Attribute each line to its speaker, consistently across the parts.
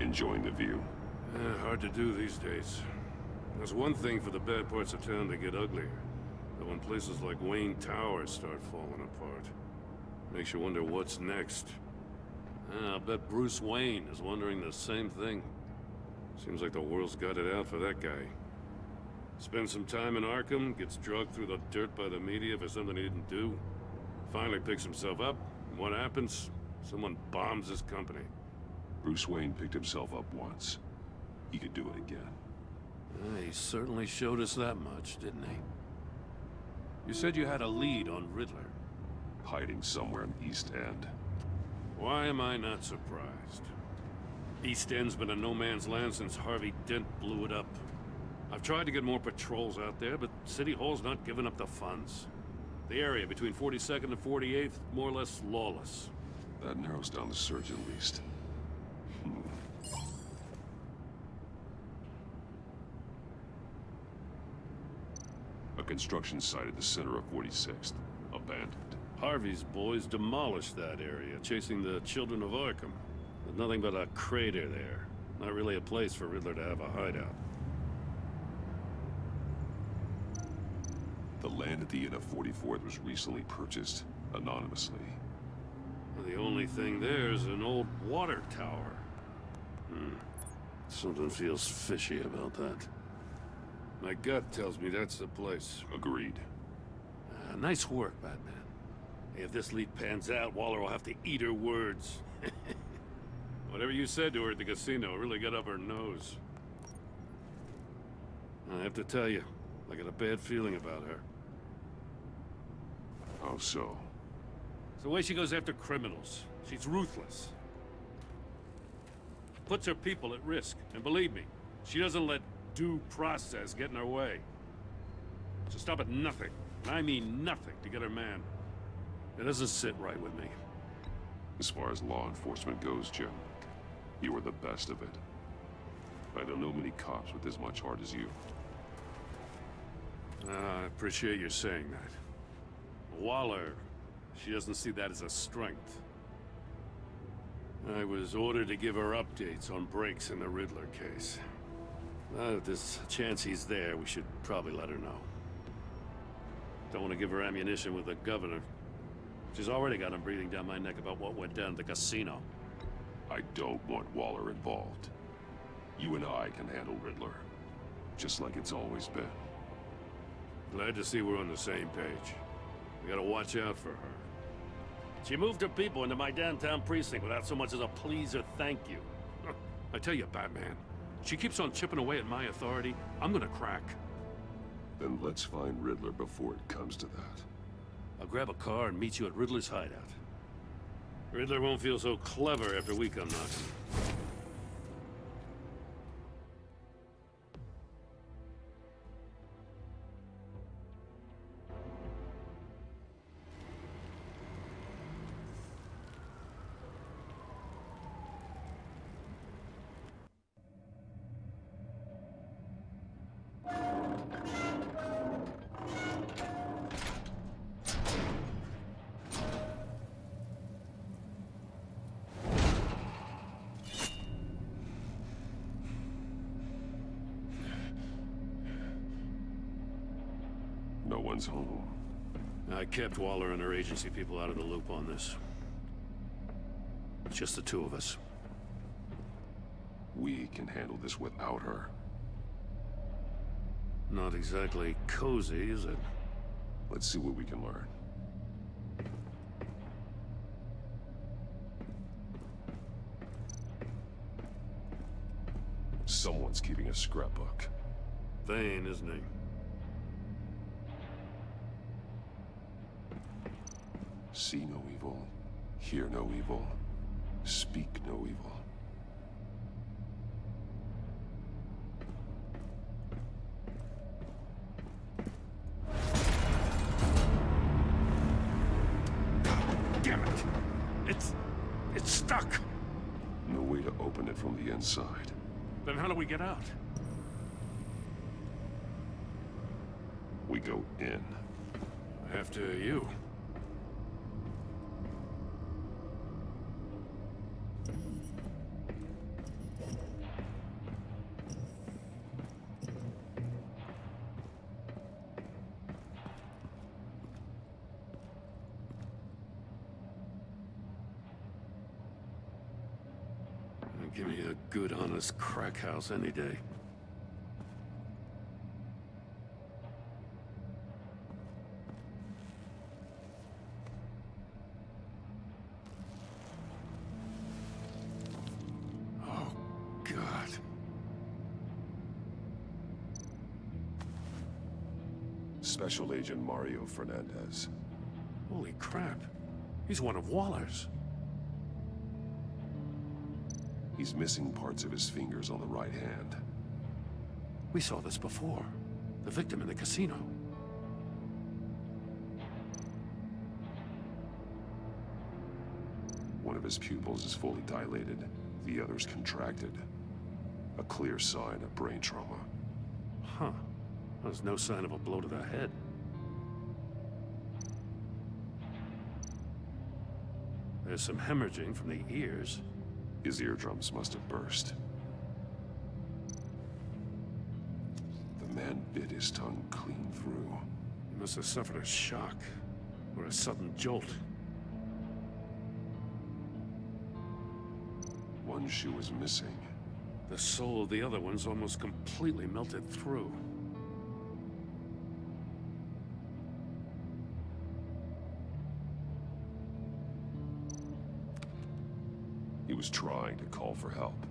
Speaker 1: Enjoying the view?
Speaker 2: Hard to do these days. There's one thing for the bad parts of town to get uglier. But when places like Wayne Tower start falling apart, makes you wonder what's next. I'll bet Bruce Wayne is wondering the same thing. Seems like the world's got it out for that guy. Spends some time in Arkham, gets drugged through the dirt by the media for something he didn't do. Finally picks himself up, and what happens? Someone bombs his company.
Speaker 1: Bruce Wayne picked himself up once. He could do it again.
Speaker 2: He certainly showed us that much, didn't he? You said you had a lead on Riddler.
Speaker 1: Hiding somewhere in East End.
Speaker 2: Why am I not surprised? East End's been a no-man's land since Harvey Dent blew it up. I've tried to get more patrols out there, but City Hall's not giving up the funds. The area between 42nd and 48th, more or less lawless.
Speaker 1: That narrows down the search at least. A construction site at the center of 46th. Abandoned.
Speaker 2: Harvey's boys demolished that area, chasing the children of Arkham. There's nothing but a crater there. Not really a place for Riddler to have a hideout.
Speaker 1: The land at the end of 44th was recently purchased, anonymously.
Speaker 2: The only thing there is an old water tower. Something feels fishy about that. My gut tells me that's the place.
Speaker 1: Agreed.
Speaker 2: Nice work, Batman. Hey, if this lead pans out, Waller will have to eat her words. Whatever you said to her at the casino really got up her nose. I have to tell you, I got a bad feeling about her.
Speaker 1: How so?
Speaker 2: It's the way she goes after criminals. She's ruthless. Puts her people at risk. And believe me, she doesn't let due process get in her way. So stop at nothing, and I mean nothing, to get her man. It doesn't sit right with me.
Speaker 1: As far as law enforcement goes, Jim, you are the best of it. I don't know many cops with as much heart as you.
Speaker 2: I appreciate you saying that. Waller, she doesn't see that as a strength. I was ordered to give her updates on breaks in the Riddler case. If there's a chance he's there, we should probably let her know. Don't want to give her ammunition with the governor. She's already got him breathing down my neck about what went down at the casino.
Speaker 1: I don't want Waller involved. You and I can handle Riddler, just like it's always been.
Speaker 2: Glad to see we're on the same page. We gotta watch out for her. She moved her people into my downtown precinct without so much as a please or thank you. I tell you, Batman, she keeps on chipping away at my authority, I'm gonna crack.
Speaker 1: Then let's find Riddler before it comes to that.
Speaker 2: I'll grab a car and meet you at Riddler's hideout. Riddler won't feel so clever after we come knocking.
Speaker 1: No one's home.
Speaker 2: I kept Waller and her agency people out of the loop on this. It's just the two of us.
Speaker 1: We can handle this without her.
Speaker 2: Not exactly cozy, is it?
Speaker 1: Let's see what we can learn. Someone's keeping a scrapbook.
Speaker 2: Vain, isn't he?
Speaker 1: See no evil, hear no evil, speak no evil.
Speaker 2: Damn it! It's stuck!
Speaker 1: No way to open it from the inside.
Speaker 2: Then how do we get out?
Speaker 1: We go in.
Speaker 2: After you. Give me a good, honest crack house any day. Oh, God.
Speaker 1: Special Agent Mario Fernandez.
Speaker 2: Holy crap. He's one of Waller's.
Speaker 1: He's missing parts of his fingers on the right hand.
Speaker 2: We saw this before. The victim in the casino.
Speaker 1: One of his pupils is fully dilated, the other's contracted. A clear sign of brain trauma.
Speaker 2: Huh. There's no sign of a blow to the head. There's some hemorrhaging from the ears.
Speaker 1: His eardrums must have burst. The man bit his tongue clean through.
Speaker 2: He must have suffered a shock, or a sudden jolt.
Speaker 1: One shoe is missing.
Speaker 2: The sole of the other one's almost completely melted through.
Speaker 1: He was trying to call for help.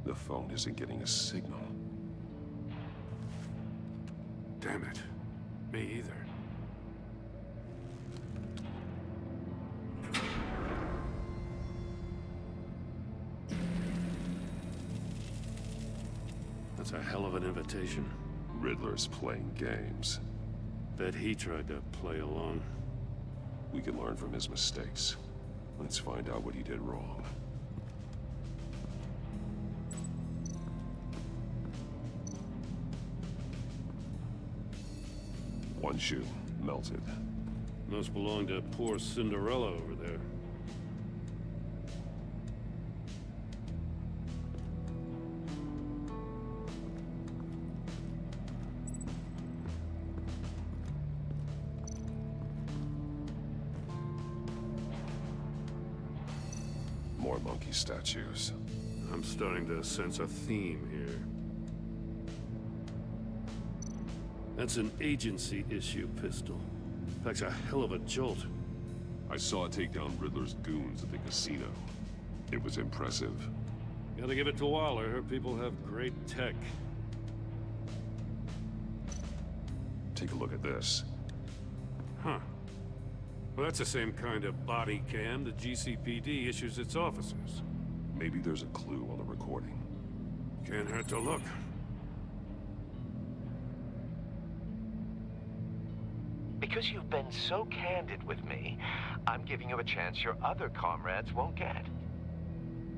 Speaker 1: The phone isn't getting a signal.
Speaker 2: Damn it. Me either. That's a hell of an invitation.
Speaker 1: Riddler's playing games.
Speaker 2: Bet he tried to play along.
Speaker 1: We can learn from his mistakes. Let's find out what he did wrong. One shoe, melted.
Speaker 2: Must belong to poor Cinderella over there.
Speaker 1: More monkey statues.
Speaker 2: I'm starting to sense a theme here. That's an agency-issue pistol. Packs a hell of a jolt.
Speaker 1: I saw it take down Riddler's goons at the casino. It was impressive.
Speaker 2: Gotta give it to Waller. Her people have great tech.
Speaker 1: Take a look at this.
Speaker 2: Huh. Well, that's the same kind of body cam the GCPD issues its officers.
Speaker 1: Maybe there's a clue on the recording.
Speaker 2: Can't hurt to look.
Speaker 3: Because you've been so candid with me, I'm giving you a chance your other comrades won't get.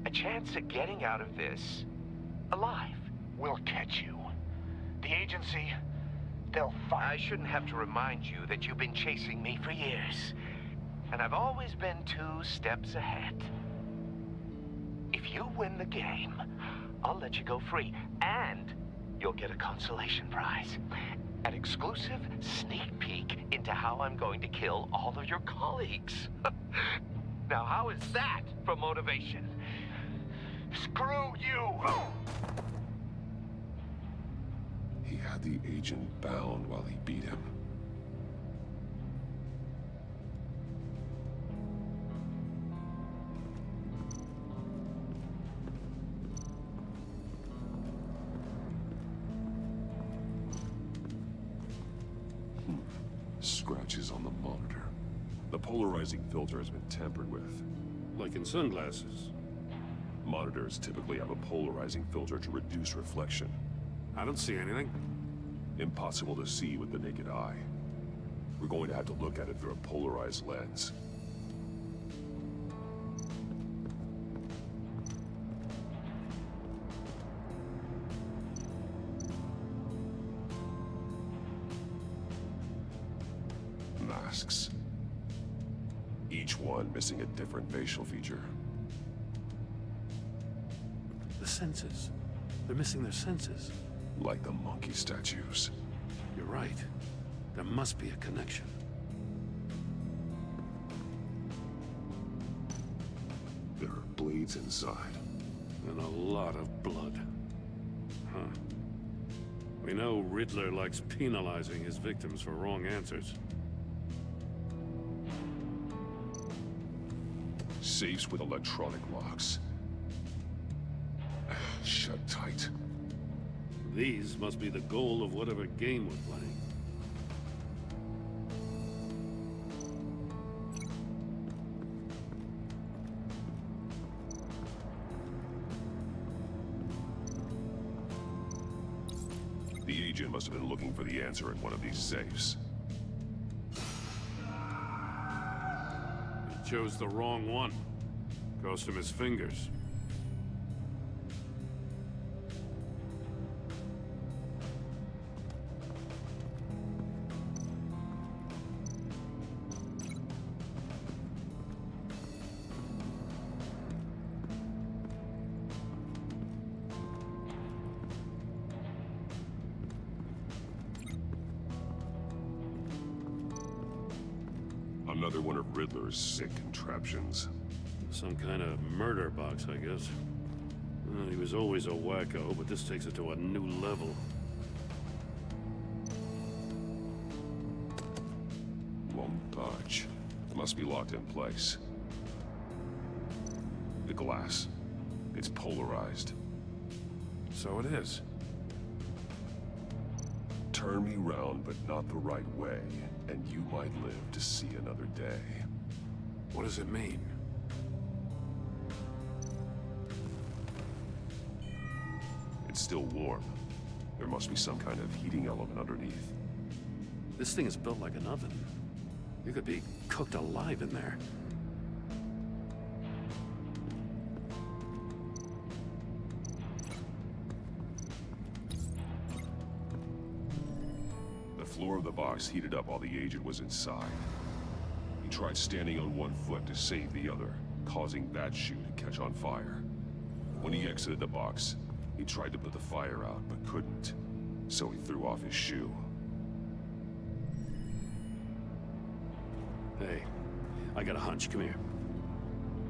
Speaker 3: A chance at getting out of this alive.
Speaker 4: We'll catch you. The agency, they'll find...
Speaker 3: I shouldn't have to remind you that you've been chasing me for years. And I've always been 2 steps ahead. If you win the game, I'll let you go free. And you'll get a consolation prize. An exclusive sneak peek into how I'm going to kill all of your colleagues. Now, how is that for motivation?
Speaker 4: Screw you!
Speaker 1: He had the agent bound while he beat him. Scratches on the monitor. The polarizing filter has been tampered with.
Speaker 2: Like in sunglasses.
Speaker 1: Monitors typically have a polarizing filter to reduce reflection.
Speaker 2: I don't see anything.
Speaker 1: Impossible to see with the naked eye. We're going to have to look at it through a polarized lens. Masks. Each one missing a different facial feature.
Speaker 2: The senses. They're missing their senses.
Speaker 1: Like the monkey statues.
Speaker 2: You're right. There must be a connection.
Speaker 1: There are blades inside.
Speaker 2: And a lot of blood. Huh. We know Riddler likes penalizing his victims for wrong answers.
Speaker 1: Safes with electronic locks. Shut tight.
Speaker 2: These must be the goal of whatever game we're playing.
Speaker 1: The agent must have been looking for the answer in one of these safes.
Speaker 2: He chose the wrong one. Cost him his fingers.
Speaker 1: Another one of Riddler's sick contraptions.
Speaker 2: Some kind of murder box, I guess. Well, he was always a wacko, but this takes it to a new level.
Speaker 1: Won't budge. It must be locked in place. The glass. It's polarized.
Speaker 2: So it is.
Speaker 1: Turn me round, but not the right way, and you might live to see another day.
Speaker 2: What does it mean?
Speaker 1: It's still warm. There must be some kind of heating element underneath.
Speaker 2: This thing is built like an oven. You could be cooked alive in there.
Speaker 1: The floor of the box heated up while the agent was inside. He tried standing on one foot to save the other, causing that shoe to catch on fire. When he exited the box, he tried to put the fire out, but couldn't. So he threw off his shoe.
Speaker 2: Hey, I got a hunch. Come here.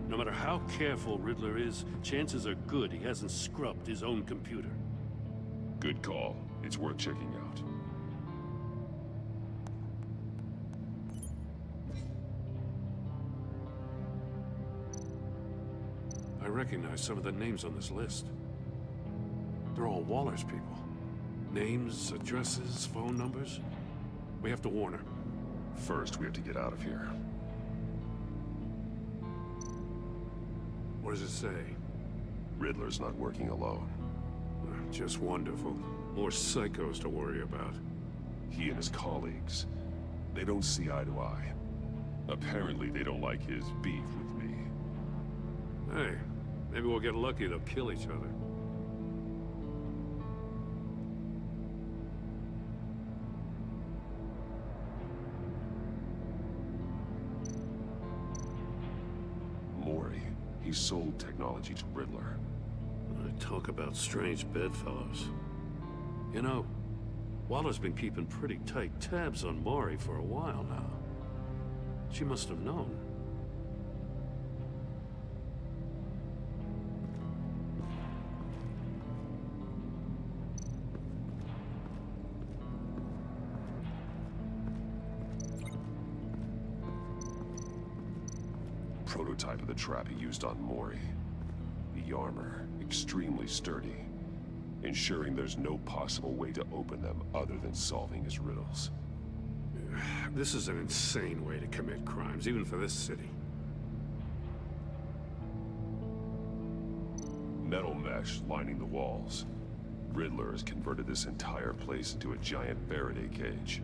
Speaker 2: No matter how careful Riddler is, chances are good he hasn't scrubbed his own computer.
Speaker 1: Good call. It's worth checking out.
Speaker 2: I recognize some of the names on this list. They're all Waller's people. Names, addresses, phone numbers. We have to warn her.
Speaker 1: First, we have to get out of here.
Speaker 2: What does it say?
Speaker 1: Riddler's not working alone.
Speaker 2: Just wonderful. More psychos to worry about.
Speaker 1: He and his colleagues, they don't see eye to eye. Apparently, they don't like his beef with me.
Speaker 2: Hey, maybe we'll get lucky. They'll kill each other.
Speaker 1: Mori, he sold technology to Riddler.
Speaker 2: Talk about strange bedfellows. You know, Waller's been keeping pretty tight tabs on Mori for a while now. She must have known.
Speaker 1: Prototype of the trap he used on Mori. The armor, extremely sturdy, ensuring there's no possible way to open them other than solving his riddles.
Speaker 2: This is an insane way to commit crimes, even for this city.
Speaker 1: Metal mesh lining the walls. Riddler has converted this entire place into a giant Faraday cage.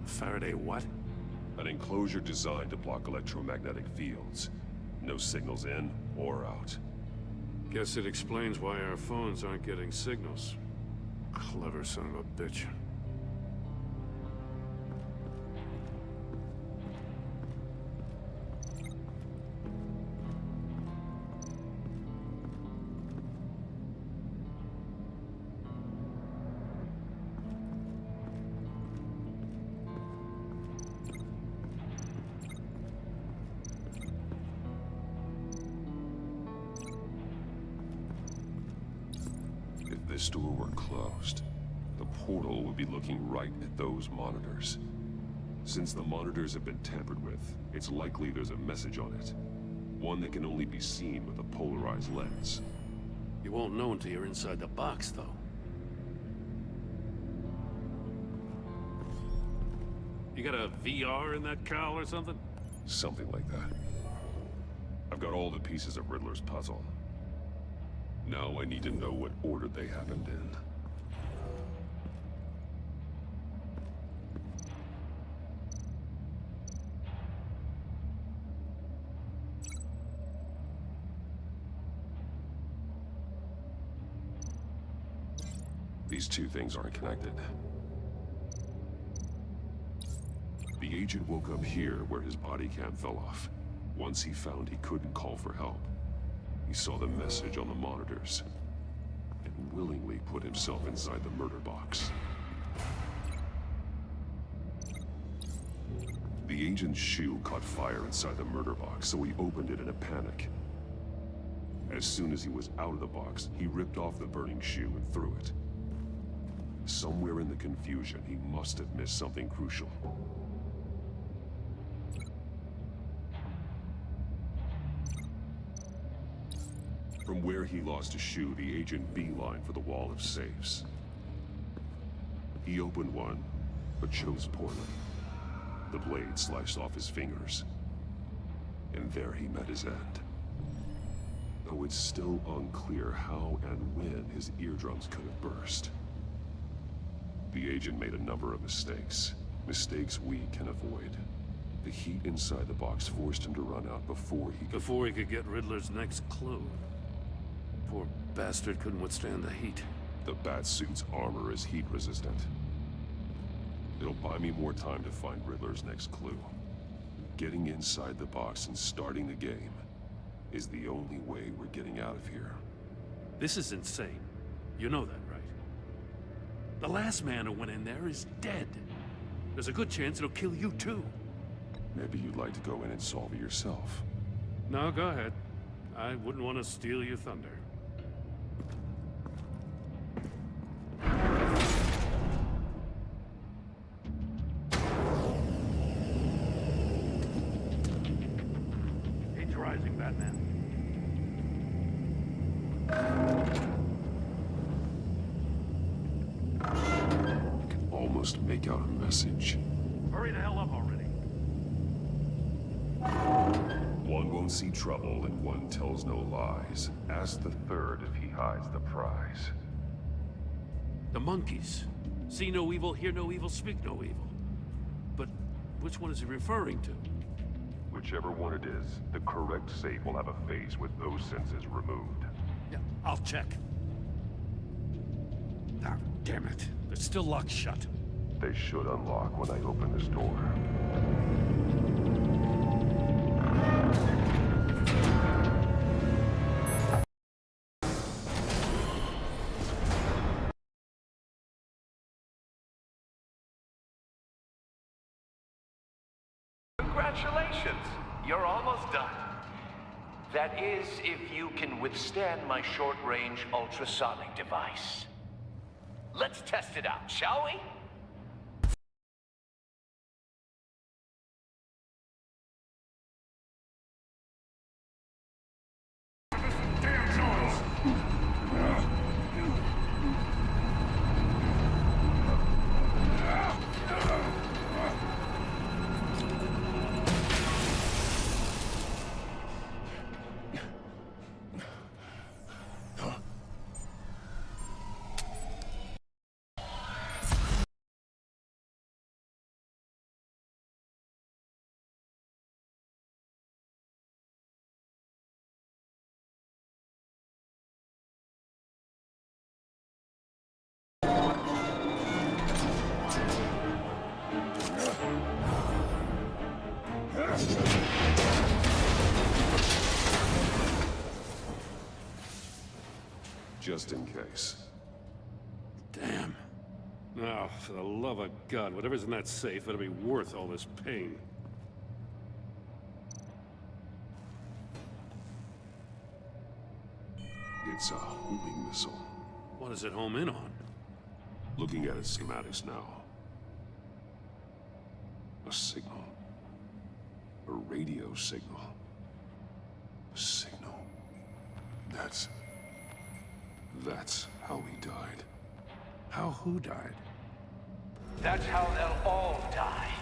Speaker 2: Faraday what?
Speaker 1: An enclosure designed to block electromagnetic fields. No signals in or out.
Speaker 2: Guess it explains why our phones aren't getting signals. Clever son of a bitch.
Speaker 1: store were closed, the portal would be looking right at those monitors. Since the monitors have been tampered with, it's likely there's a message on it. One that can only be seen with a polarized lens.
Speaker 2: You won't know until you're inside the box, though. You got a VR in that cowl or something?
Speaker 1: Something like that. I've got all the pieces of Riddler's puzzle. Now I need to know what order they happened in. These two things aren't connected. The agent woke up here where his body cam fell off. Once he found he couldn't call for help, he saw the message on the monitors and willingly put himself inside the murder box. The agent's shoe caught fire inside the murder box, so he opened it in a panic. As soon as he was out of the box, he ripped off the burning shoe and threw it. Somewhere in the confusion, he must have missed something crucial. From where he lost a shoe, the agent beelined for the wall of safes. He opened one, but chose poorly. The blade sliced off his fingers. And there he met his end. Though it's still unclear how and when his eardrums could have burst. The agent made a number of mistakes. Mistakes we can avoid. The heat inside the box forced him to run out before he could
Speaker 2: get Riddler's next clue. Poor bastard couldn't withstand the heat.
Speaker 1: The Batsuit's armor is heat resistant. It'll buy me more time to find Riddler's next clue. Getting inside the box and starting the game is the only way we're getting out of here.
Speaker 2: This is insane. You know that, right? The last man who went in there is dead. There's a good chance it'll kill you too.
Speaker 1: Maybe you'd like to go in and solve it yourself.
Speaker 2: No, go ahead. I wouldn't want to steal your thunder. He's rising, Batman.
Speaker 1: I can almost make out a message.
Speaker 2: Hurry the hell up already.
Speaker 1: One won't see trouble and one tells no lies. Ask the third if he hides the prize.
Speaker 2: The monkeys. See no evil, hear no evil, speak no evil. But which one is he referring to?
Speaker 1: Whichever one it is, the correct safe will have a face with those senses removed.
Speaker 2: Yeah, I'll check. Ah, damn it. They're still locked shut.
Speaker 1: They should unlock when I open this door.
Speaker 3: Congratulations! You're almost done. That is, if you can withstand my short-range ultrasonic device. Let's test it out, shall we?
Speaker 1: Just in case.
Speaker 2: Damn. Now, for the love of God, whatever's in that safe better be worth all this pain.
Speaker 1: It's a homing missile.
Speaker 2: What does it home in on?
Speaker 1: Looking at its schematics now. A signal. A radio signal. A signal. That's how he died.
Speaker 2: How who died?
Speaker 3: That's how they'll all die.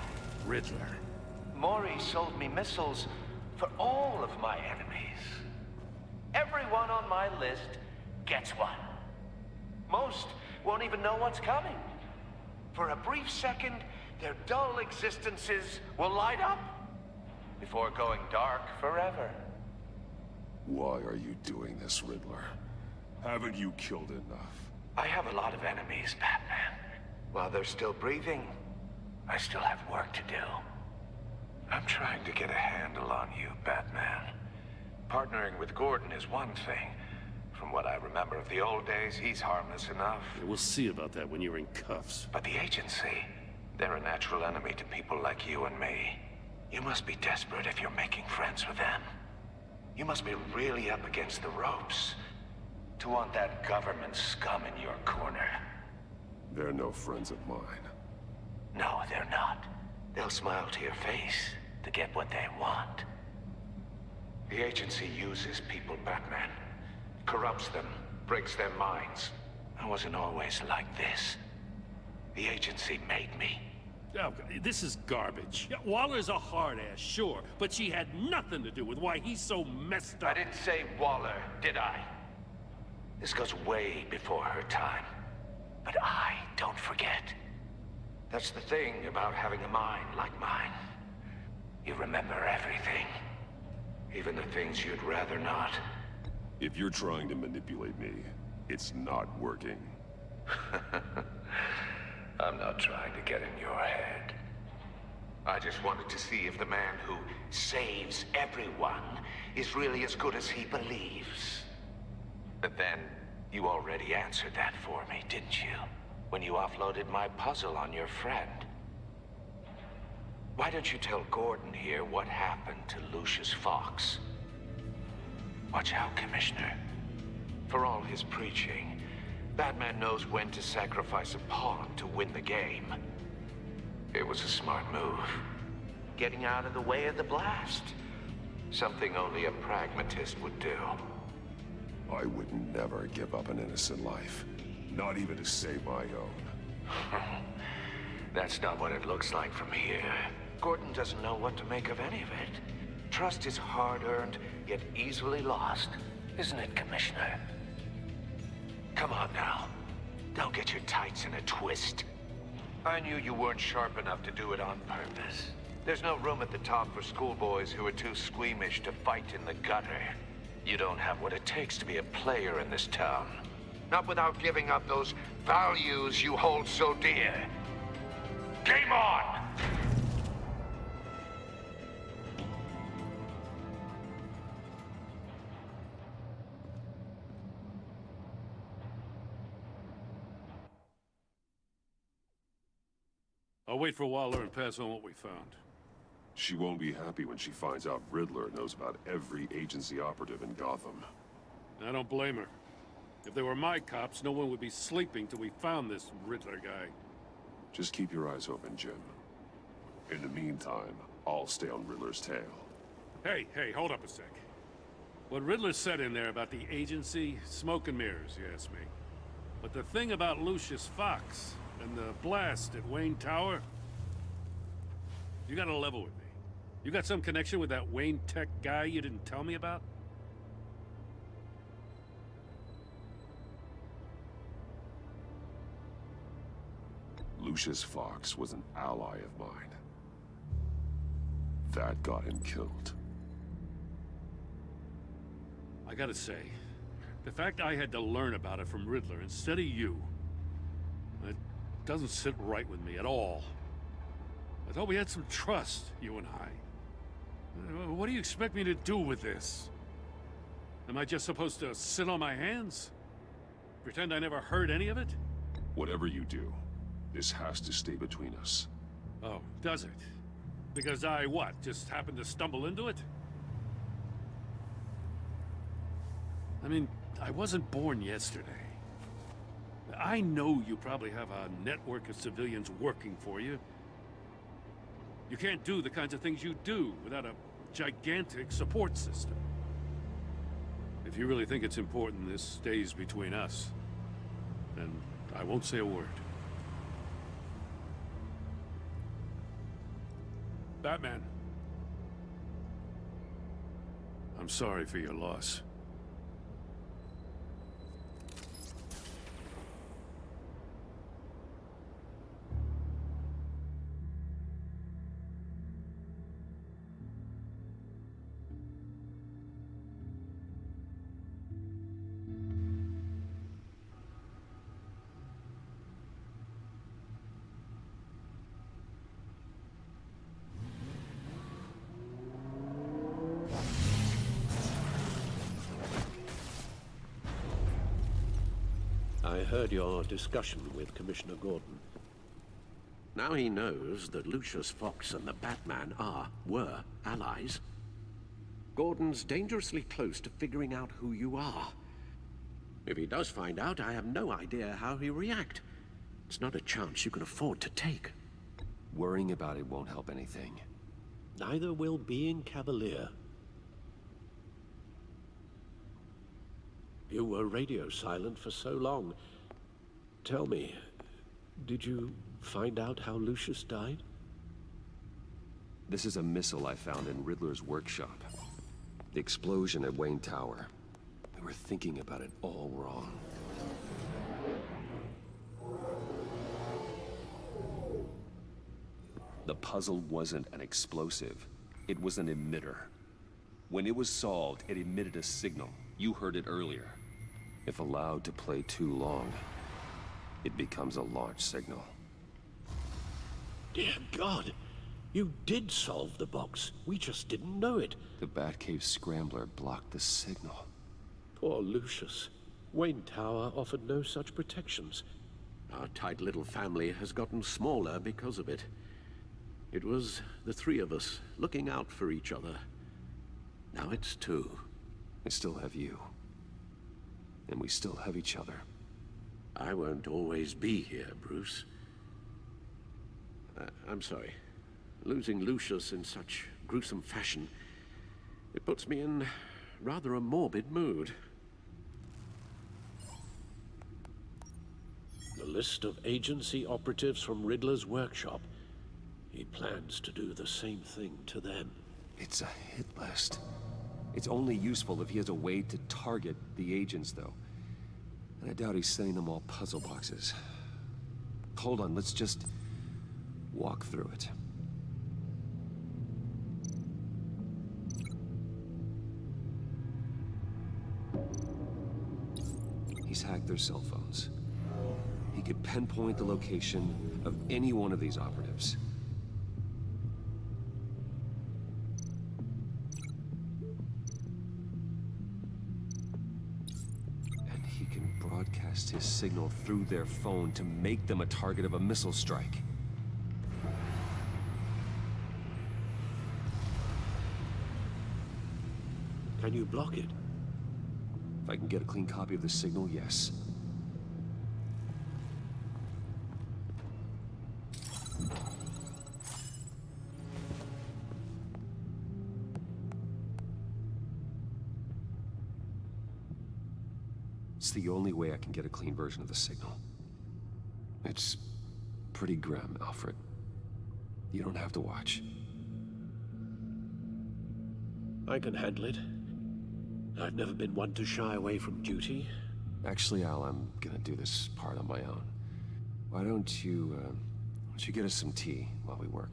Speaker 2: Riddler.
Speaker 3: Maury sold me missiles for all of my enemies. Everyone on my list gets one. Most won't even know what's coming. For a brief second, their dull existences will light up before going dark forever.
Speaker 1: Why are you doing this, Riddler? Haven't you killed enough?
Speaker 3: I have a lot of enemies, Batman. While they're still breathing, I still have work to do. I'm trying to get a handle on you, Batman. Partnering with Gordon is one thing. From what I remember of the old days, he's harmless enough.
Speaker 2: Yeah, we'll see about that when you're in cuffs.
Speaker 3: But the agency, they're a natural enemy to people like you and me. You must be desperate if you're making friends with them. You must be really up against the ropes to want that government scum in your corner.
Speaker 1: They're no friends of mine.
Speaker 3: No, they're not. They'll smile to your face to get what they want. The agency uses people, Batman. Corrupts them, breaks their minds. I wasn't always like this. The agency made me.
Speaker 2: Oh, this is garbage. Yeah, Waller's a hard-ass, sure, but she had nothing to do with why he's so messed up.
Speaker 3: I didn't say Waller, did I? This goes way before her time. But I don't forget. That's the thing about having a mind like mine. You remember everything. Even the things you'd rather not.
Speaker 1: If you're trying to manipulate me, it's not working.
Speaker 3: I'm not trying to get in your head. I just wanted to see if the man who saves everyone is really as good as he believes. But then, you already answered that for me, didn't you? When you offloaded my puzzle on your friend. Why don't you tell Gordon here what happened to Lucius Fox? Watch out, Commissioner. For all his preaching, Batman knows when to sacrifice a pawn to win the game. It was a smart move. Getting out of the way of the blast. Something only a pragmatist would do.
Speaker 1: I would never give up an innocent life. Not even to save my own.
Speaker 3: That's not what it looks like from here. Gordon doesn't know what to make of any of it. Trust is hard-earned, yet easily lost. Isn't it, Commissioner? Come on now. Don't get your tights in a twist. I knew you weren't sharp enough to do it on purpose. There's no room at the top for schoolboys who are too squeamish to fight in the gutter. You don't have what it takes to be a player in this town. Not without giving up those values you hold so dear. Game on!
Speaker 2: I'll wait for Waller and pass on what we found.
Speaker 1: She won't be happy when she finds out Riddler knows about every agency operative in Gotham.
Speaker 2: I don't blame her. If they were my cops, no one would be sleeping till we found this Riddler guy.
Speaker 1: Just keep your eyes open, Jim. In the meantime, I'll stay on Riddler's tail.
Speaker 2: Hey, hold up a sec. What Riddler said in there about the agency, smoke and mirrors, you ask me. But the thing about Lucius Fox and the blast at Wayne Tower, you gotta level with me. You got some connection with that Wayne Tech guy you didn't tell me about?
Speaker 1: Lucius Fox was an ally of mine. That got him killed.
Speaker 2: I gotta say, the fact I had to learn about it from Riddler instead of you, it doesn't sit right with me at all. I thought we had some trust, you and I. What do you expect me to do with this? Am I just supposed to sit on my hands? Pretend I never heard any of it?
Speaker 1: Whatever you do, this has to stay between us.
Speaker 2: Oh, does it? Because I, what, just happened to stumble into it? I mean, I wasn't born yesterday. I know you probably have a network of civilians working for you. You can't do the kinds of things you do without a gigantic support system. If you really think it's important this stays between us, then I won't say a word. Batman. I'm sorry for your loss.
Speaker 5: I heard your discussion with Commissioner Gordon. Now he knows that Lucius Fox and the Batman were allies. Gordon's dangerously close to figuring out who you are. If he does find out, I have no idea how he'll react. It's not a chance you can afford to take.
Speaker 6: Worrying about it won't help anything.
Speaker 5: Neither will being cavalier. You were radio silent for so long. Tell me, did you find out how Lucius died?
Speaker 6: This is a missile I found in Riddler's workshop. The explosion at Wayne Tower. We were thinking about it all wrong. The puzzle wasn't an explosive. It was an emitter. When it was solved, it emitted a signal. You heard it earlier. If allowed to play too long, it becomes a launch signal.
Speaker 5: Dear God, you did solve the box. We just didn't know it.
Speaker 6: The Batcave scrambler blocked the signal.
Speaker 5: Poor Lucius. Wayne Tower offered no such protections. Our tight little family has gotten smaller because of it. It was the three of us looking out for each other. Now it's two.
Speaker 6: I still have you. And we still have each other.
Speaker 5: I won't always be here, Bruce. I'm sorry. Losing Lucius in such gruesome fashion, it puts me in rather a morbid mood. The list of agency operatives from Riddler's workshop. He plans to do the same thing to them.
Speaker 6: It's a hit list. It's only useful if he has a way to target the agents, though. And I doubt he's sending them all puzzle boxes. Hold on, let's just walk through it. He's hacked their cell phones. He could pinpoint the location of any one of these operatives. And he can broadcast his signal through their phone to make them a target of a missile strike.
Speaker 5: Can you block it?
Speaker 6: If I can get a clean copy of the signal, yes. It's the only way I can get a clean version of the signal. It's pretty grim, Alfred. You don't have to watch.
Speaker 5: I can handle it. I've never been one to shy away from duty.
Speaker 6: Actually, Al, I'm gonna do this part on my own. Why don't you get us some tea while we work?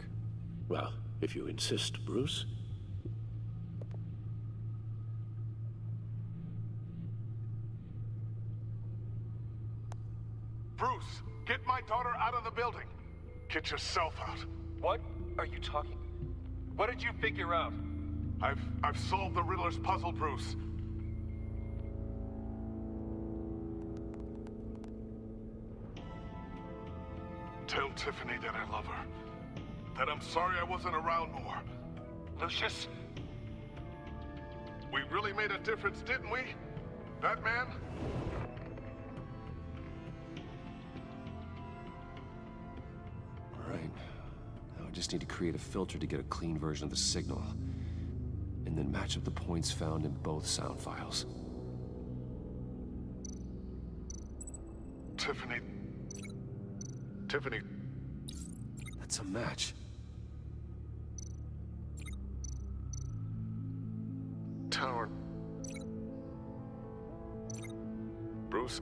Speaker 5: Well, if you insist, Bruce.
Speaker 7: Bruce, get my daughter out of the building. Get yourself out.
Speaker 8: What are you talking? What did you figure out?
Speaker 7: I've solved the Riddler's puzzle, Bruce. Tell Tiffany that I love her. That I'm sorry I wasn't around more.
Speaker 8: Lucius?
Speaker 7: We really made a difference, didn't we? Batman?
Speaker 6: just need to create a filter to get a clean version of the signal. And then match up the points found in both sound files.
Speaker 7: Tiffany.
Speaker 6: That's a match.
Speaker 7: Tower. Bruce.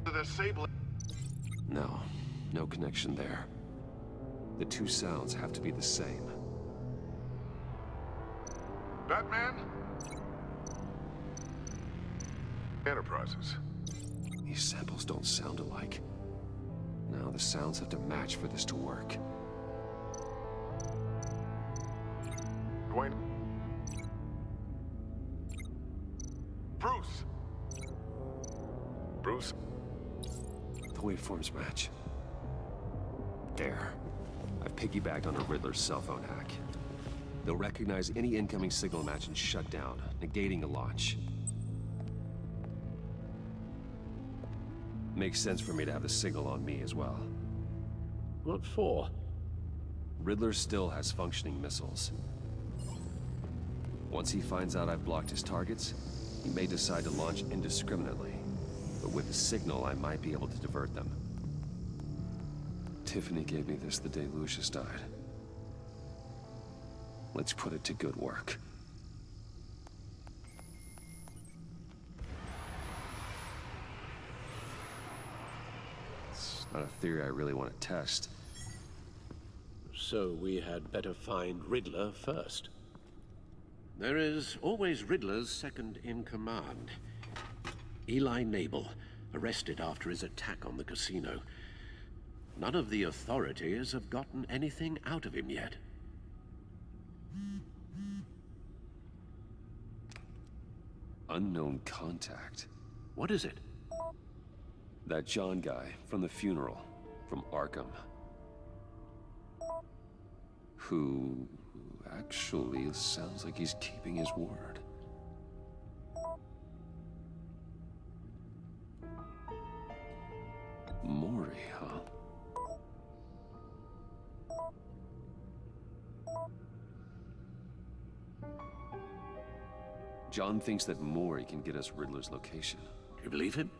Speaker 7: The disabling.
Speaker 6: No, no connection there. The two sounds have to be the same.
Speaker 7: Batman? Enterprises.
Speaker 6: These samples don't sound alike. No, the sounds have to match for this to work.
Speaker 7: Dwayne. Bruce. Bruce.
Speaker 6: The waveforms match. There. I've piggybacked on a Riddler's cell phone hack. They'll recognize any incoming signal match and shut down, negating a launch. Makes sense for me to have the signal on me as well.
Speaker 5: What for?
Speaker 6: Riddler still has functioning missiles. Once he finds out I've blocked his targets, he may decide to launch indiscriminately. But with the signal, I might be able to divert them. Tiffany gave me this the day Lucius died. Let's put it to good work. It's not a theory I really want to test.
Speaker 5: So we had better find Riddler first. There is always Riddler's second in command. Eli Nabel, arrested after his attack on the casino. None of the authorities have gotten anything out of him yet.
Speaker 6: Unknown contact.
Speaker 5: What is it?
Speaker 6: That John guy from the funeral, from Arkham. Who actually sounds like he's keeping his word. Maury, huh? John thinks that Maury can get us Riddler's location.
Speaker 5: You believe him?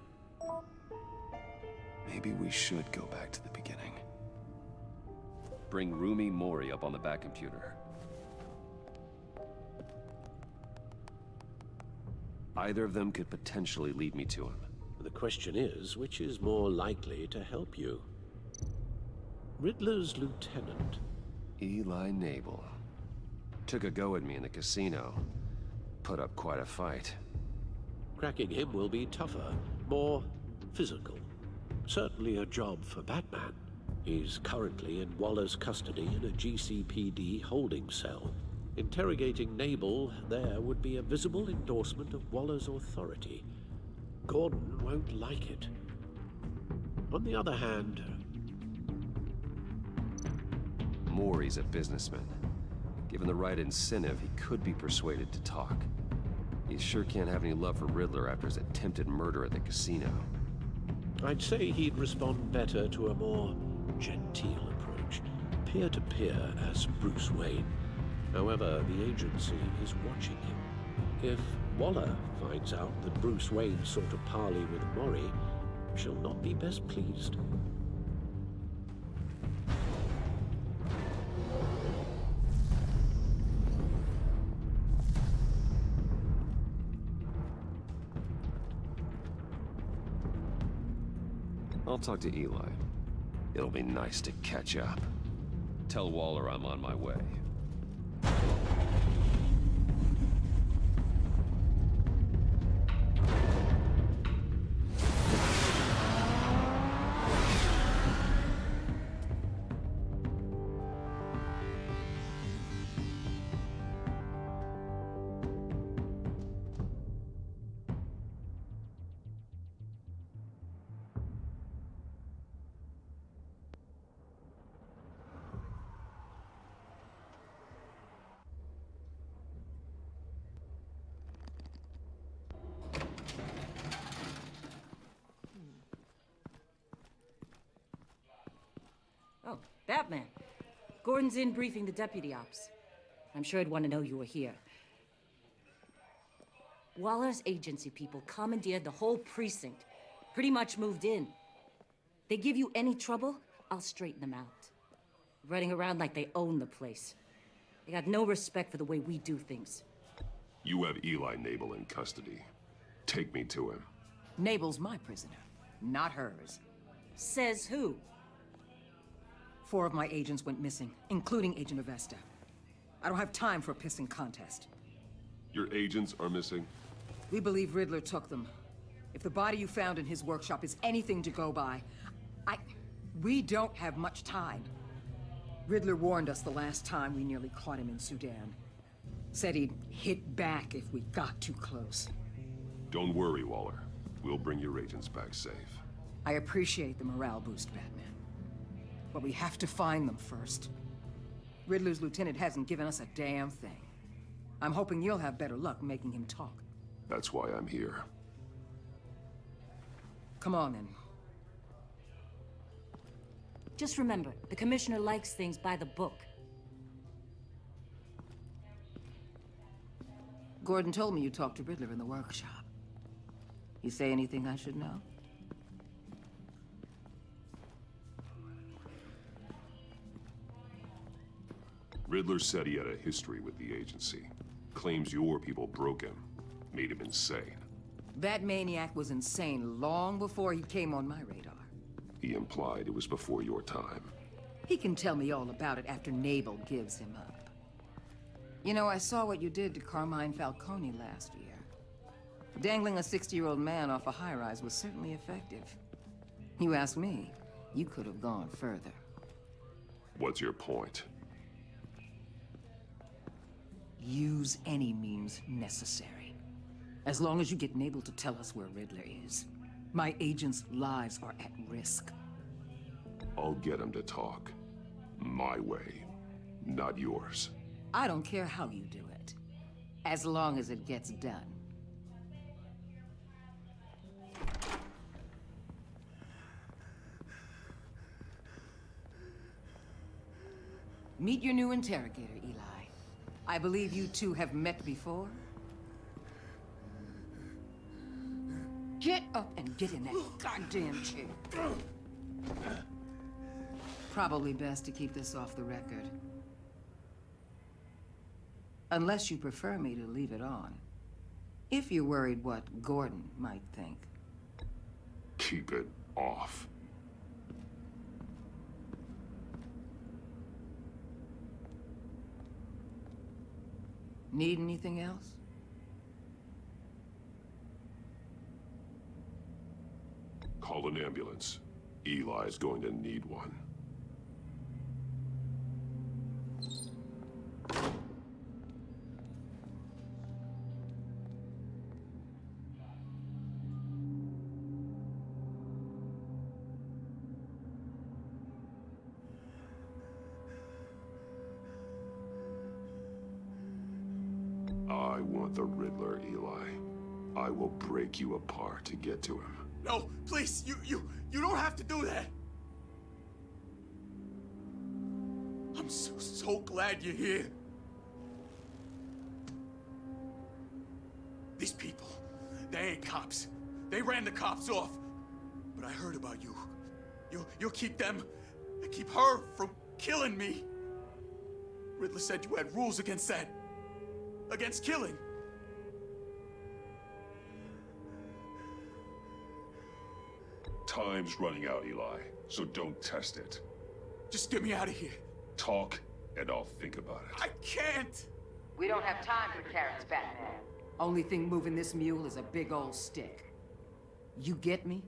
Speaker 6: Maybe we should go back to the beginning. Bring Rumi Mori up on the back computer. Either of them could potentially lead me to him.
Speaker 5: The question is, which is more likely to help you? Riddler's lieutenant.
Speaker 6: Eli Nabel. Took a go at me in the casino. Put up quite a fight.
Speaker 5: Cracking him will be tougher, more physical. Certainly a job for Batman. He's currently in Waller's custody in a GCPD holding cell. Interrogating Nabel there would be a visible endorsement of Waller's authority. Gordon won't like it. On the other hand...
Speaker 6: Maury's a businessman. Given the right incentive, he could be persuaded to talk. He sure can't have any love for Riddler after his attempted murder at the casino.
Speaker 5: I'd say he'd respond better to a more genteel approach, peer-to-peer as Bruce Wayne. However, the agency is watching him. If Waller finds out that Bruce Wayne sought a parley with Mori, she'll not be best pleased.
Speaker 6: I'll talk to Eli. It'll be nice to catch up. Tell Waller I'm on my way.
Speaker 9: Oh, Batman. Gordon's in briefing the deputy ops. I'm sure I'd want to know you were here. Waller's agency people commandeered the whole precinct. Pretty much moved in. They give you any trouble, I'll straighten them out. Running around like they own the place. They got no respect for the way we do things.
Speaker 1: You have Eli Nabel in custody. Take me to him.
Speaker 10: Nabel's my prisoner, not hers.
Speaker 9: Says who?
Speaker 10: 4 of my agents went missing, including Agent Avesta. I don't have time for a pissing contest.
Speaker 1: Your agents are missing?
Speaker 10: We believe Riddler took them. If the body you found in his workshop is anything to go by, we don't have much time. Riddler warned us the last time we nearly caught him in Sudan. Said he'd hit back if we got too close.
Speaker 1: Don't worry, Waller. We'll bring your agents back safe.
Speaker 10: I appreciate the morale boost, Batman. But we have to find them first. Riddler's lieutenant hasn't given us a damn thing. I'm hoping you'll have better luck making him talk.
Speaker 1: That's why I'm here.
Speaker 10: Come on, then.
Speaker 9: Just remember, the commissioner likes things by the book.
Speaker 10: Gordon told me you talked to Riddler in the workshop. You say anything I should know?
Speaker 1: Riddler said he had a history with the agency. Claims your people broke him. Made him insane.
Speaker 10: That maniac was insane long before he came on my radar.
Speaker 1: He implied it was before your time.
Speaker 10: He can tell me all about it after Nabel gives him up. You know, I saw what you did to Carmine Falcone last year. Dangling a 60-year-old man off a high-rise was certainly effective. You ask me, you could have gone further.
Speaker 1: What's your point?
Speaker 10: Use any means necessary. As long as you get Nabel to tell us where Riddler is. My agents' lives are at risk.
Speaker 1: I'll get him to talk. My way, not yours.
Speaker 10: I don't care how you do it, as long as it gets done. Meet your new interrogator, Eli. I believe you two have met before. Get up and get in that goddamn chair. Probably best to keep this off the record. Unless you prefer me to leave it on. If you're worried what Gordon might think.
Speaker 1: Keep it off.
Speaker 10: Need anything else?
Speaker 1: Call an ambulance. Eli's going to need one. I want the Riddler, Eli. I will break you apart to get to him.
Speaker 11: No, please, you don't have to do that. I'm so glad you're here. These people, they ain't cops. They ran the cops off. But I heard about you. You'll keep them, keep her from killing me. Riddler said you had rules against that. Against killing.
Speaker 1: Time's running out, Eli, so don't test it.
Speaker 11: Just get me out of here.
Speaker 1: Talk, and I'll think about it.
Speaker 11: I can't!
Speaker 10: We don't have time for carrots, Batman. Only thing moving this mule is a big old stick. You get me?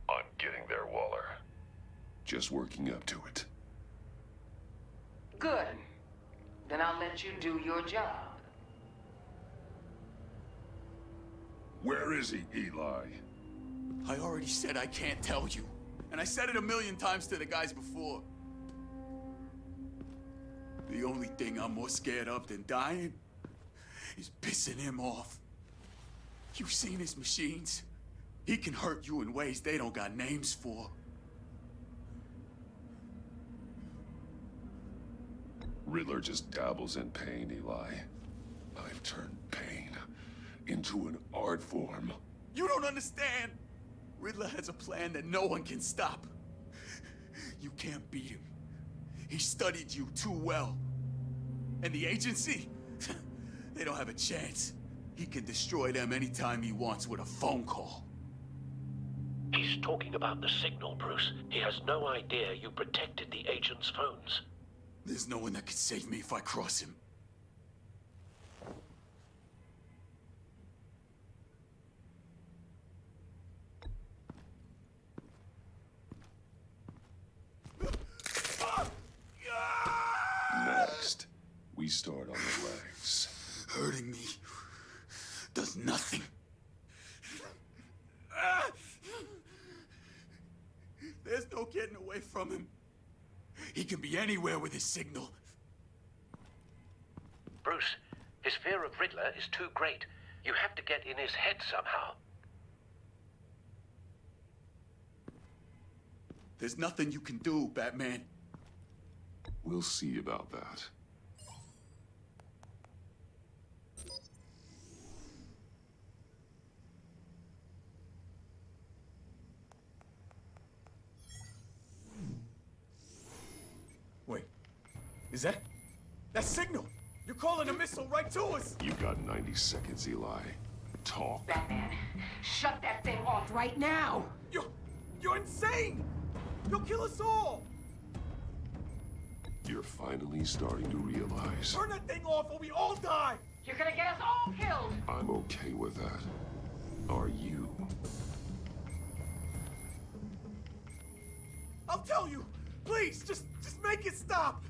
Speaker 1: I'm getting there, Waller. Just working up to it.
Speaker 10: Good. Then I'll let you do your job.
Speaker 1: Where is he, Eli?
Speaker 11: I already said I can't tell you. And I said it 1,000,000 times to the guys before. The only thing I'm more scared of than dying is pissing him off. You've seen his machines. He can hurt you in ways they don't got names for.
Speaker 1: Riddler just dabbles in pain, Eli. I've turned pain into an art form.
Speaker 11: You don't understand! Riddler has a plan that no one can stop. You can't beat him. He studied you too well. And the agency? They don't have a chance. He can destroy them anytime he wants with a phone call.
Speaker 5: He's talking about the signal, Bruce. He has no idea you protected the agent's phones.
Speaker 11: There's no one that can save me if I cross him.
Speaker 1: Next, we start on the legs.
Speaker 11: Hurting me does nothing. There's no getting away from him. He can be anywhere with his signal.
Speaker 5: Bruce, his fear of Riddler is too great. You have to get in his head somehow.
Speaker 11: There's nothing you can do, Batman.
Speaker 1: We'll see about that.
Speaker 11: Wait, is that signal? You're calling a missile right to us!
Speaker 1: You got 90 seconds, Eli. Talk.
Speaker 10: Batman, shut that thing off right now!
Speaker 11: You're insane! You'll kill us all!
Speaker 1: You're finally starting to realize.
Speaker 11: Turn that thing off or we all die!
Speaker 10: You're gonna get us all killed!
Speaker 1: I'm okay with that. Are you?
Speaker 11: I'll tell you! Please, just make it stop!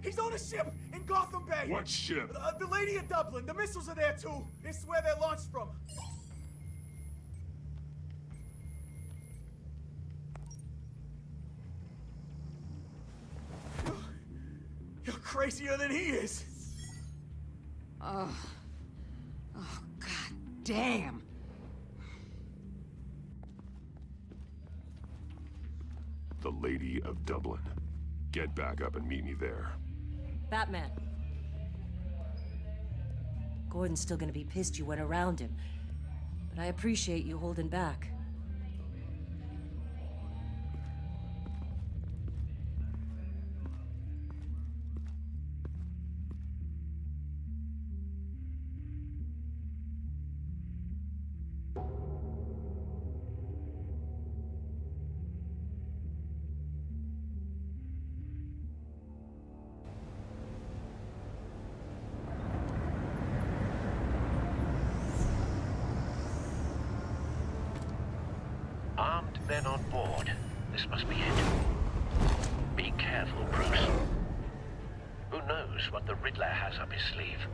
Speaker 11: He's on a ship in Gotham Bay!
Speaker 1: What ship?
Speaker 11: The Lady of Dublin. The missiles are there too. It's where they're launched from. You're crazier than he is.
Speaker 10: Oh, God damn.
Speaker 1: The Lady of Dublin. Get back up and meet me there.
Speaker 9: Batman. Gordon's still gonna be pissed you went around him, but I appreciate you holding back.
Speaker 5: Armed men on board. This must be it. Be careful, Bruce. Who knows what the Riddler has up his sleeve?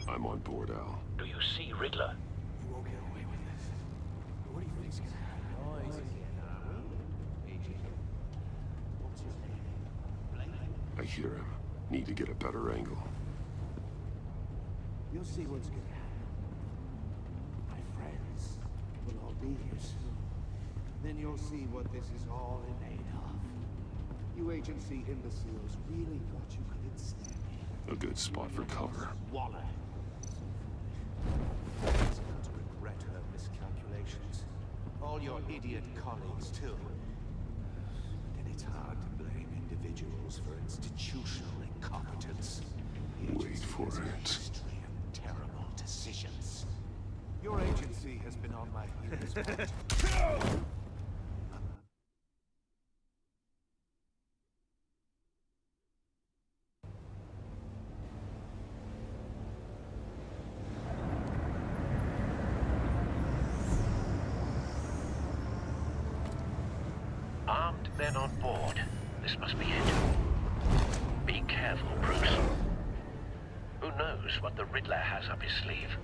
Speaker 1: I'm on board, Al.
Speaker 5: Do you see Riddler?
Speaker 11: You won't get away with this. What do you think's gonna happen?
Speaker 1: I hear him. Need to get a better angle.
Speaker 12: You'll see what's gonna happen. My friends will all be here soon. Then you'll see what this is all in aid of. You agency imbeciles really thought you could ensnare me.
Speaker 1: A good spot for cover.
Speaker 12: Waller. She's going to regret her miscalculations. All your idiot colleagues, too. And it's hard to blame individuals for institutional incompetence. The
Speaker 1: Wait
Speaker 12: agency
Speaker 1: for
Speaker 12: has made
Speaker 1: it.
Speaker 12: extreme, terrible decisions. Your agency has been on my heels.
Speaker 5: Armed men on board. This must be it. Be careful, Bruce. Who knows what the Riddler has up his sleeve?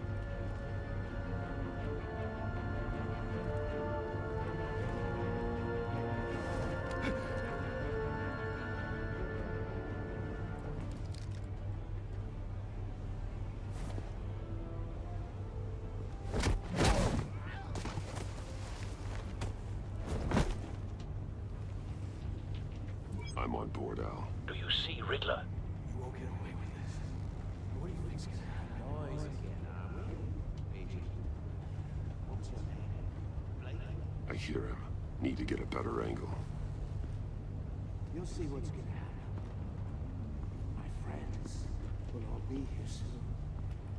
Speaker 1: I'm on board, Al.
Speaker 3: Do you see Riddler?
Speaker 12: You won't get away with this. What do you think's gonna happen? Noise again, are we? Agent, what's your name? Blake?
Speaker 1: I hear him. Need to get a better angle.
Speaker 12: You'll see what's gonna happen. My friends will all be here soon.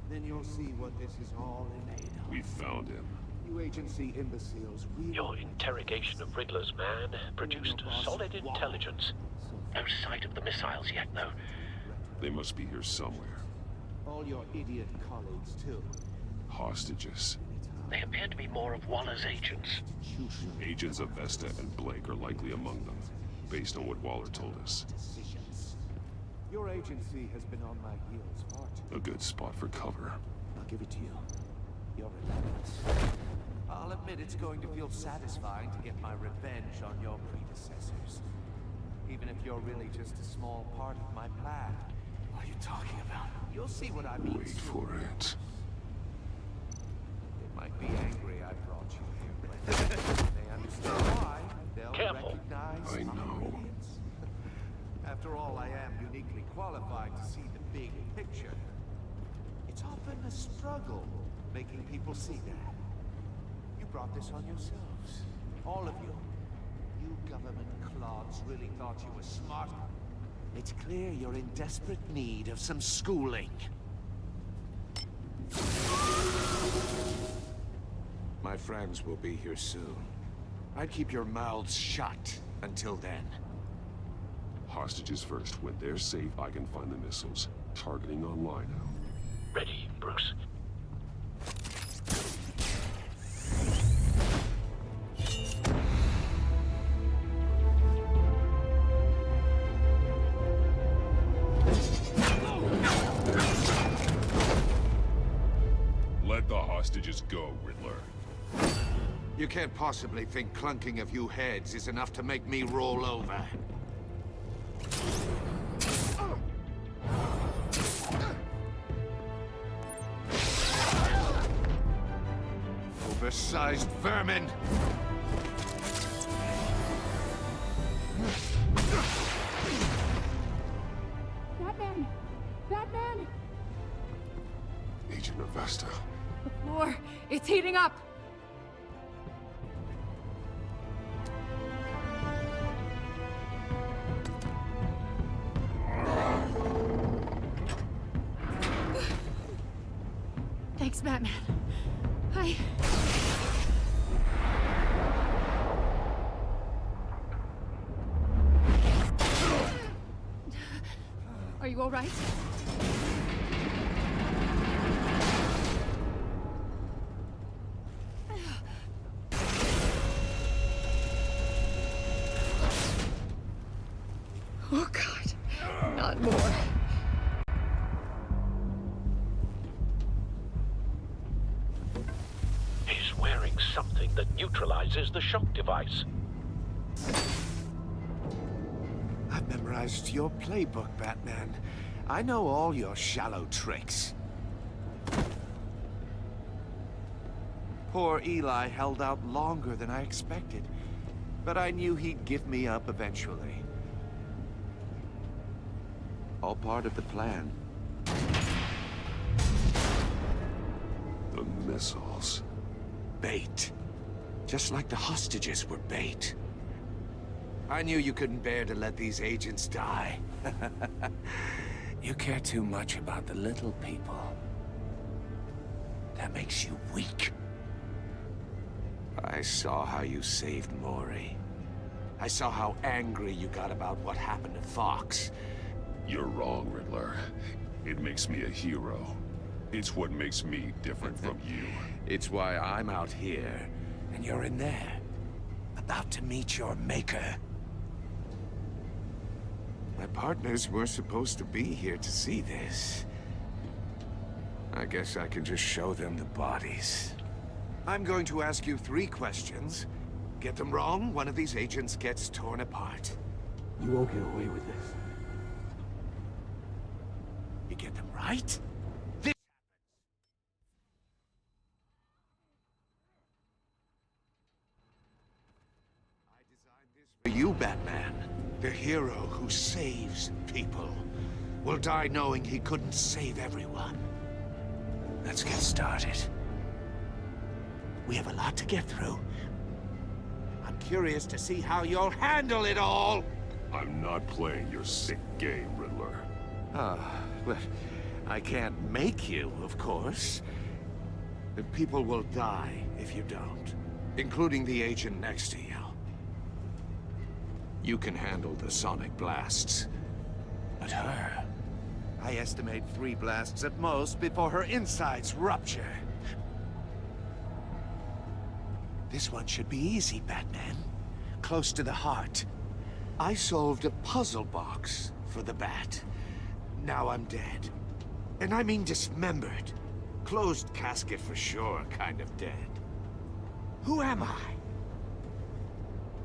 Speaker 12: Then you'll see what this is all in aid of.
Speaker 1: We found him.
Speaker 12: You agency imbeciles really...
Speaker 3: Your interrogation of Riddler's man produced solid intelligence. No sight of the missiles yet, though.
Speaker 1: They must be here somewhere.
Speaker 12: All your idiot colleagues, too.
Speaker 1: Hostages.
Speaker 3: They appear to be more of Waller's agents.
Speaker 1: Agents of Vesta and Blake are likely among them, based on what Waller told us.
Speaker 12: Decisions. Your agency has been on my heels far too.
Speaker 1: A good spot for cover.
Speaker 12: I'll give it to you. You're relentless. I'll admit it's going to feel satisfying to get my revenge on your predecessors. Even if you're really just a small part of my plan. What are you talking about? You'll see what I mean.
Speaker 1: Wait for it.
Speaker 12: They might be angry I brought you here, but they understand why. They'll
Speaker 3: Careful.
Speaker 12: recognize
Speaker 1: I
Speaker 12: my
Speaker 1: know.
Speaker 12: brilliance. After all, I am uniquely qualified to see the big picture. It's often a struggle making people see that. You brought this on yourselves. All of you. You government clods really thought you were smart. It's clear you're in desperate need of some schooling. My friends will be here soon. I'd keep your mouths shut until then.
Speaker 1: Hostages first. When they're safe, I can find the missiles. Targeting online now.
Speaker 3: Ready, Bruce.
Speaker 1: Let the hostages go, Riddler.
Speaker 12: You can't possibly think clunking a few heads is enough to make me roll over. Oversized vermin!
Speaker 13: Batman! Batman!
Speaker 1: Agent of Vesta.
Speaker 13: The floor, it's heating up! Thanks, Batman. Are you all right? Oh, God. Not more.
Speaker 3: He's wearing something that neutralizes the shock device.
Speaker 12: I've memorized your playbook, Batman. I know all your shallow tricks. Poor Eli held out longer than I expected, but I knew he'd give me up eventually. All part of the plan.
Speaker 1: The missiles.
Speaker 12: Bait. Just like the hostages were bait. I knew you couldn't bear to let these agents die. You care too much about the little people. That makes you weak. I saw how you saved Maury. I saw how angry you got about what happened to Fox.
Speaker 1: You're wrong, Riddler. It makes me a hero. It's what makes me different from you.
Speaker 12: It's why I'm out here, and you're in there. About to meet your maker. My partners were supposed to be here to see this. I guess I can just show them the bodies. I'm going to ask you 3 questions. Get them wrong, one of these agents gets torn apart.
Speaker 14: You won't get away with this.
Speaker 12: You get them right? This I designed this for you, Batman. The hero who saves people will die knowing he couldn't save everyone. Let's get started. We have a lot to get through. I'm curious to see how you'll handle it all!
Speaker 1: I'm not playing your sick game, Riddler.
Speaker 12: Well, I can't make you, of course. The people will die if you don't, including the agent next to you. You can handle the sonic blasts, but her... I estimate 3 blasts at most before her insides rupture. This one should be easy, Batman. Close to the heart. I solved a puzzle box for the Bat. Now I'm dead. And I mean dismembered. Closed casket for sure, kind of dead. Who am I?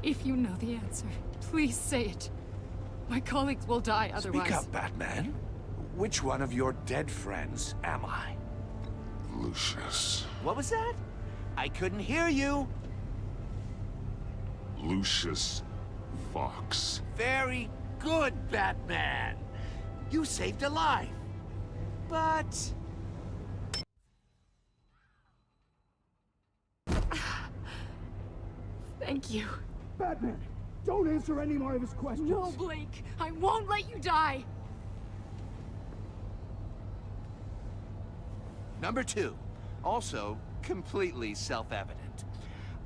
Speaker 13: If you know the answer, please say it. My colleagues will die otherwise.
Speaker 12: Speak up, Batman. Which one of your dead friends am I?
Speaker 1: Lucius.
Speaker 12: What was that? I couldn't hear you.
Speaker 1: Lucius Fox.
Speaker 12: Very good, Batman. You saved a life. But...
Speaker 13: Thank you.
Speaker 14: Batman, don't answer any more of his questions.
Speaker 13: No, Blake. I won't let you die.
Speaker 12: Number 2. Also, completely self-evident.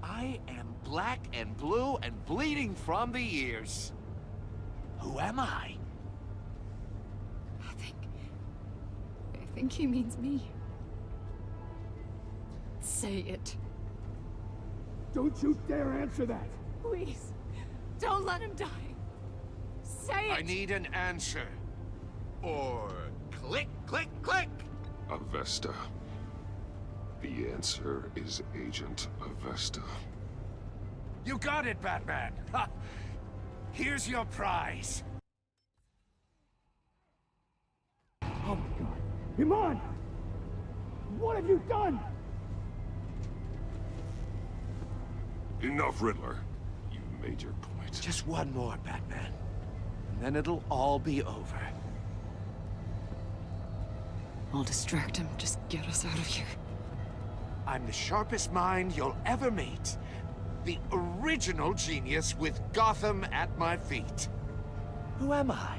Speaker 12: I am black and blue and bleeding from the ears. Who am I?
Speaker 13: I think he means me. Say it.
Speaker 14: Don't you dare answer that!
Speaker 13: Please. Don't let him die. Say it!
Speaker 12: I need an answer. Or click, click, click!
Speaker 1: Avesta. The answer is Agent Avesta.
Speaker 12: You got it, Batman! Ha! Here's your prize.
Speaker 14: Oh my god. Iman! What have you done?
Speaker 1: Enough, Riddler. You made your point.
Speaker 12: Just one more, Batman. And then it'll all be over.
Speaker 13: I'll distract him. Just get us out of here.
Speaker 12: I'm the sharpest mind you'll ever meet. The original genius with Gotham at my feet. Who am I?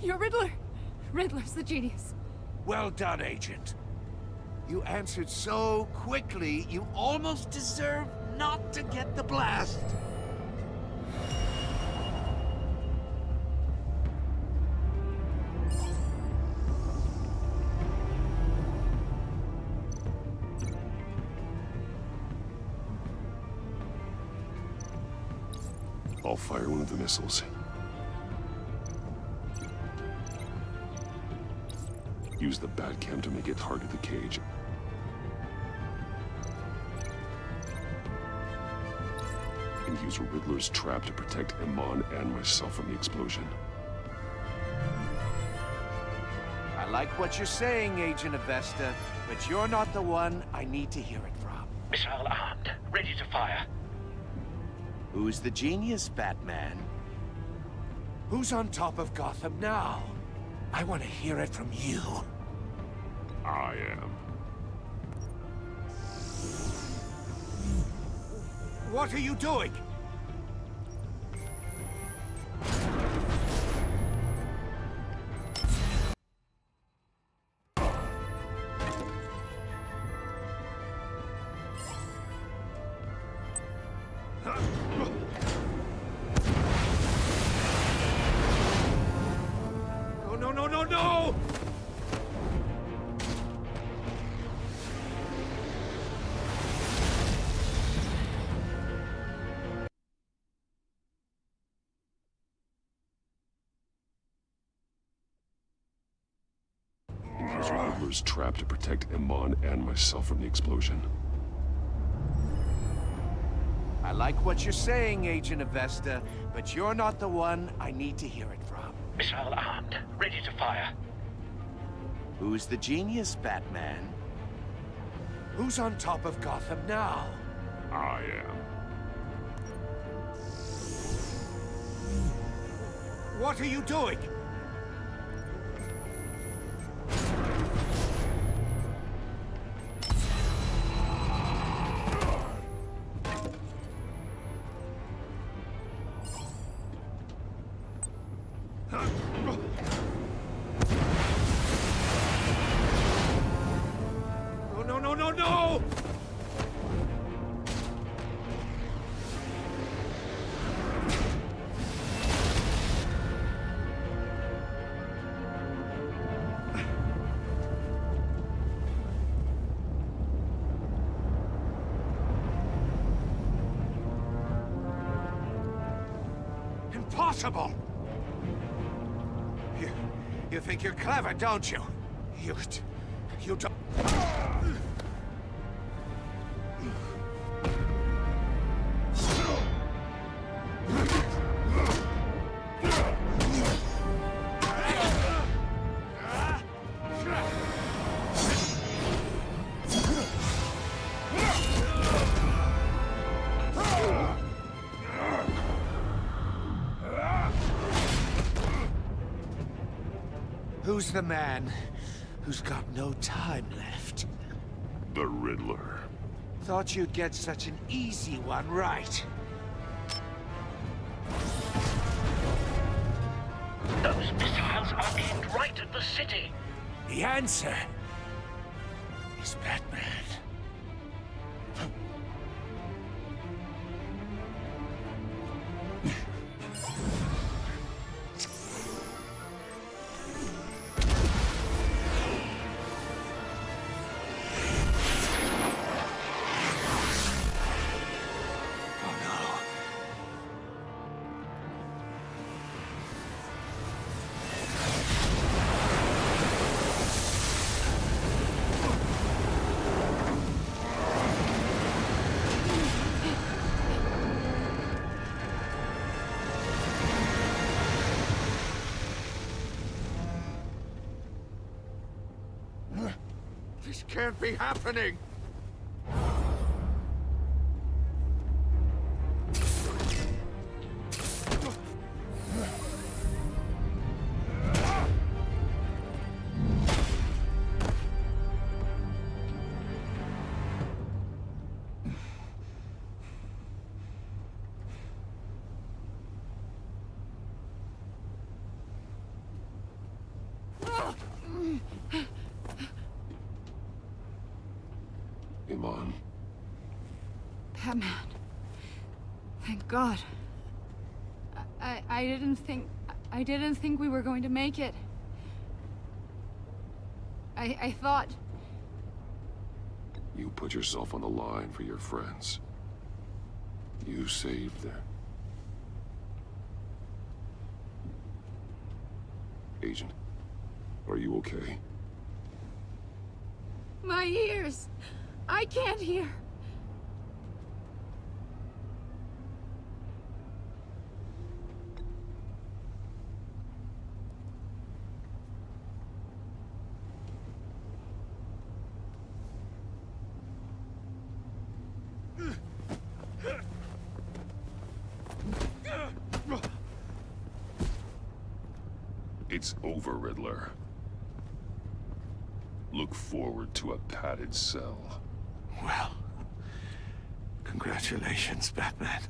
Speaker 13: You're Riddler. Riddler's the genius.
Speaker 12: Well done, Agent. You answered so quickly, you almost deserve not to get the blast.
Speaker 1: I'll fire one of the missiles. Use the Batcam to make it target the cage. And use Riddler's trap to protect Iman and myself from the explosion.
Speaker 12: I like what you're saying, Agent Avesta, but you're not the one I need to hear it from.
Speaker 4: Missile armed, ready to fire.
Speaker 12: Who's the genius, Batman? Who's on top of Gotham now? I want to hear it from you.
Speaker 1: I am.
Speaker 12: What are you doing? No, no, no, no!
Speaker 1: Use Riddler's trap to protect Iman and myself from the explosion.
Speaker 12: I like what you're saying, Agent Avesta, but you're not the one I need to hear it from.
Speaker 4: Missile armed, ready to fire.
Speaker 12: Who's the genius, Batman? Who's on top of Gotham now?
Speaker 1: I am.
Speaker 12: What are you doing? No, no, no, no, no! Impossible! You think you're clever, don't you? You don't... Who's the man who's got no time left?
Speaker 1: The Riddler.
Speaker 12: Thought you'd get such an easy one right.
Speaker 15: Those missiles are aimed right at the city.
Speaker 12: The answer is Batman. This can't be happening!
Speaker 1: Iman.
Speaker 13: Batman. Thank God. I didn't think we were going to make it. I thought...
Speaker 1: You put yourself on the line for your friends. You saved them. Agent, are you okay?
Speaker 13: My ears! I can't hear!
Speaker 1: It's over, Riddler. Look forward to a padded cell.
Speaker 12: Well, congratulations, Batman.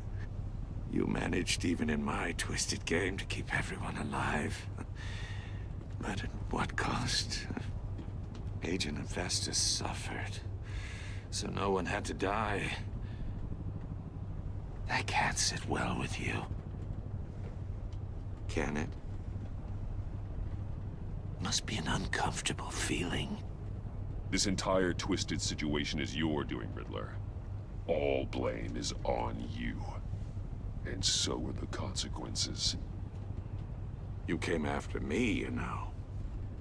Speaker 12: You managed, even in my twisted game, to keep everyone alive. But at what cost? Agent Infestus suffered, so no one had to die. That can't sit well with you. Can it? Must be an uncomfortable feeling.
Speaker 1: This entire twisted situation is your doing, Riddler. All blame is on you. And so are the consequences.
Speaker 12: You came after me, you know.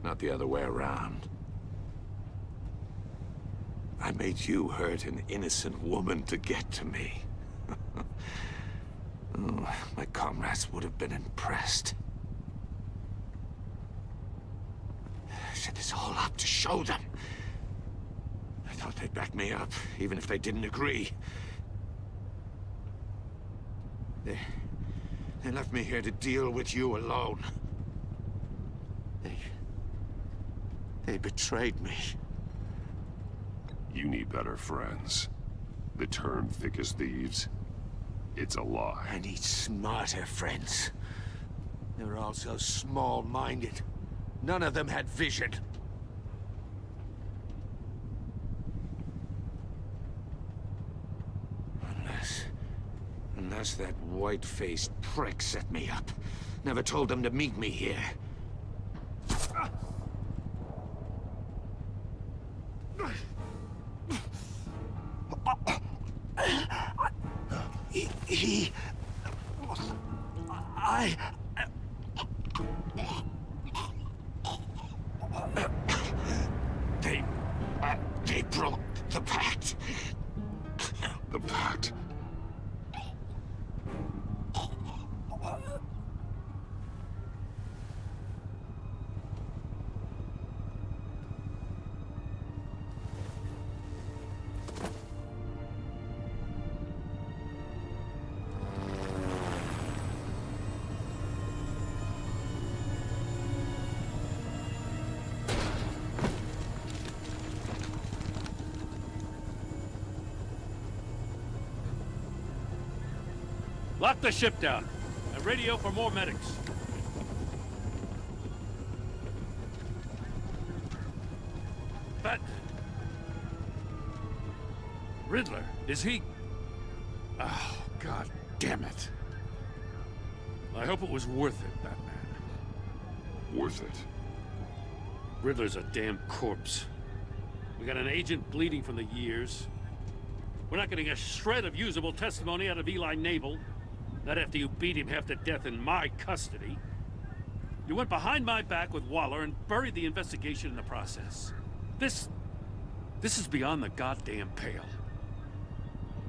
Speaker 12: Not the other way around. I made you hurt an innocent woman to get to me. Oh, my comrades would have been impressed. I set this all up to show them. I thought they'd back me up, even if they didn't agree. They left me here to deal with you alone. They betrayed me.
Speaker 1: You need better friends. The term thick as thieves, it's a lie.
Speaker 12: I need smarter friends. They're all so small-minded. None of them had vision. Unless that white-faced prick set me up. Never told them to meet me here. They broke the pact.
Speaker 1: The pact?
Speaker 16: Lock the ship down and radio for more medics. But... Riddler, is he... Oh, God damn it. I hope it was worth it, Batman.
Speaker 1: Worth it?
Speaker 16: Riddler's a damn corpse. We got an agent bleeding from the years. We're not getting a shred of usable testimony out of Eli Nabel. Not after you beat him half to death in my custody. You went behind my back with Waller and buried the investigation in the process. This is beyond the goddamn pale.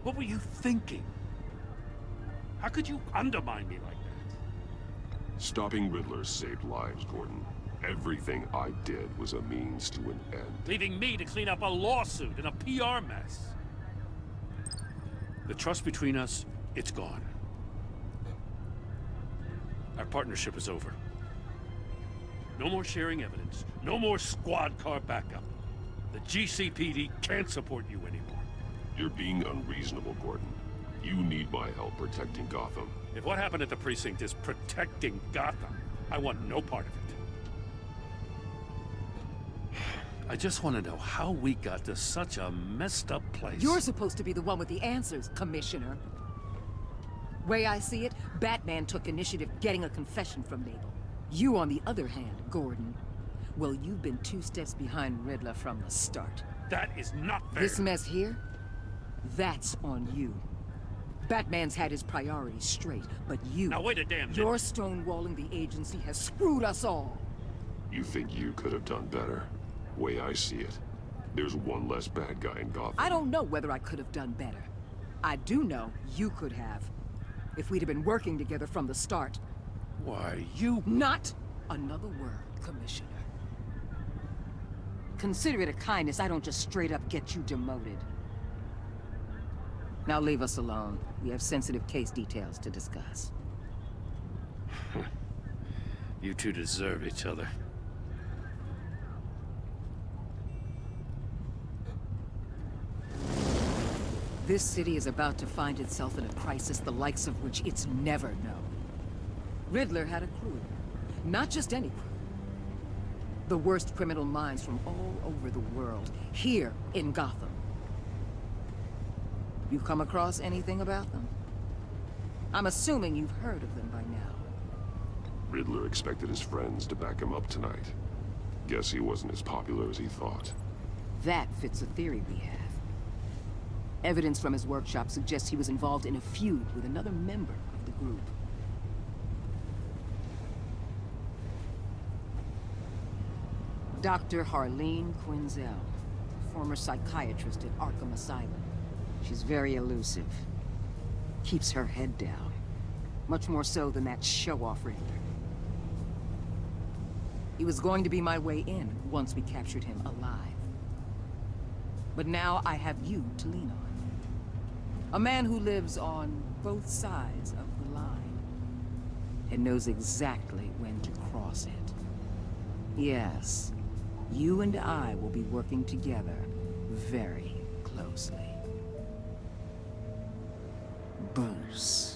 Speaker 16: What were you thinking? How could you undermine me like that?
Speaker 1: Stopping Riddler saved lives, Gordon. Everything I did was a means to an end.
Speaker 16: Leaving me to clean up a lawsuit and a PR mess. The trust between us, it's gone. Our partnership is over. No more sharing evidence. No more squad car backup. The GCPD can't support you anymore.
Speaker 1: You're being unreasonable, Gordon. You need my help protecting Gotham.
Speaker 16: If what happened at the precinct is protecting Gotham, I want no part of it. I just want to know how we got to such a messed up place.
Speaker 10: You're supposed to be the one with the answers, Commissioner. Way I see it, Batman took initiative getting a confession from Nabel. You, on the other hand, Gordon, well, you've been 2 steps behind Riddler from the start.
Speaker 16: That is not fair.
Speaker 10: This mess here, that's on you. Batman's had his priorities straight, but you...
Speaker 16: Now wait a damn minute.
Speaker 10: Your stonewalling the agency has screwed us all.
Speaker 1: You think you could have done better? Way I see it, there's one less bad guy in Gotham.
Speaker 10: I don't know whether I could have done better. I do know you could have. If we'd have been working together from the start.
Speaker 16: Why, you...
Speaker 10: Not another word, Commissioner. Consider it a kindness I don't just straight up get you demoted. Now leave us alone. We have sensitive case details to discuss.
Speaker 16: You two deserve each other.
Speaker 10: This city is about to find itself in a crisis the likes of which it's never known. Riddler had a crew. Not just any crew. The worst criminal minds from all over the world, here in Gotham. You come across anything about them? I'm assuming you've heard of them by now.
Speaker 1: Riddler expected his friends to back him up tonight. Guess he wasn't as popular as he thought.
Speaker 10: That fits a theory we have. Evidence from his workshop suggests he was involved in a feud with another member of the group. Dr. Harleen Quinzel, former psychiatrist at Arkham Asylum. She's very elusive. Keeps her head down. Much more so than that show-off Riddler. He was going to be my way in once we captured him alive. But now I have you to lean on. A man who lives on both sides of the line. and knows exactly when to cross it. Yes, you and I will be working together very closely. Bruce.